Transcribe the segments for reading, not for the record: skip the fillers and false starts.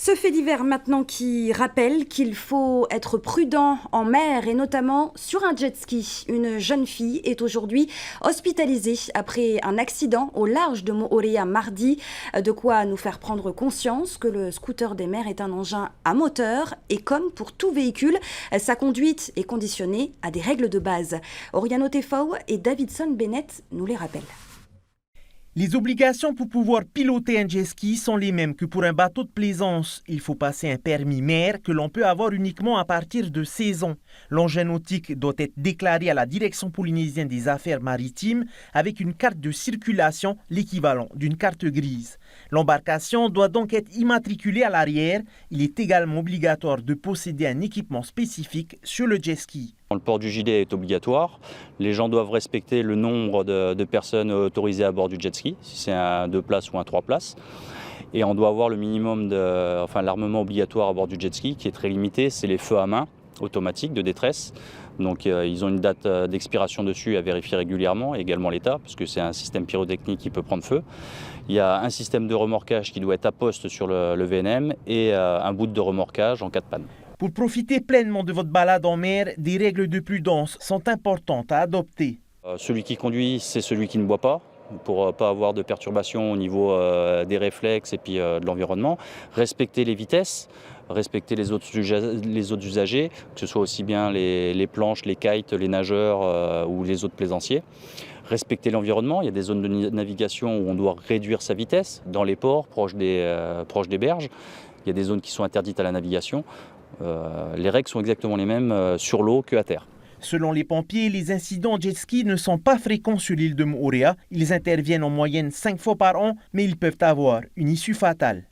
Ce fait divers maintenant qui rappelle qu'il faut être prudent en mer et notamment sur un jet ski. Une jeune fille est aujourd'hui hospitalisée après un accident au large de Moorea mardi. De quoi nous faire prendre conscience que le scooter des mers est un engin à moteur et comme pour tout véhicule, sa conduite est conditionnée à des règles de base. Oriano Tefau et Davidson Bennett nous les rappellent. Les obligations pour pouvoir piloter un jet ski sont les mêmes que pour un bateau de plaisance. Il faut passer un permis mer que l'on peut avoir uniquement à partir de 16 ans. L'engin nautique doit être déclaré à la Direction polynésienne des affaires maritimes avec une carte de circulation, l'équivalent d'une carte grise. L'embarcation doit donc être immatriculée à l'arrière. Il est également obligatoire de posséder un équipement spécifique sur le jet ski. Le port du gilet est obligatoire. Les gens doivent respecter le nombre de personnes autorisées à bord du jet ski, si c'est un 2 places ou un 3 places. Et on doit avoir le minimum l'armement obligatoire à bord du jet ski qui est très limité, c'est les feux à main automatiques de détresse. Donc ils ont une date d'expiration dessus à vérifier régulièrement, et également l'état, parce que c'est un système pyrotechnique qui peut prendre feu. Il y a un système de remorquage qui doit être à poste sur le VNM et un bout de remorquage en cas de panne. Pour profiter pleinement de votre balade en mer, des règles de prudence sont importantes à adopter. Celui qui conduit, c'est celui qui ne boit pas, pour ne pas avoir de perturbations au niveau des réflexes et puis de l'environnement. Respecter les vitesses, respecter les autres usagers, que ce soit aussi bien les planches, les kites, les nageurs ou les autres plaisanciers. Respecter l'environnement, il y a des zones de navigation où on doit réduire sa vitesse, dans les ports, proches des berges. Il y a des zones qui sont interdites à la navigation. Les règles sont exactement les mêmes sur l'eau qu'à terre. Selon les pompiers, les incidents jet ski ne sont pas fréquents sur l'île de Moorea. Ils interviennent en moyenne 5 fois par an, mais ils peuvent avoir une issue fatale.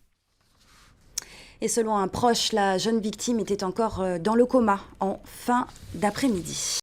Et selon un proche, la jeune victime était encore dans le coma en fin d'après-midi.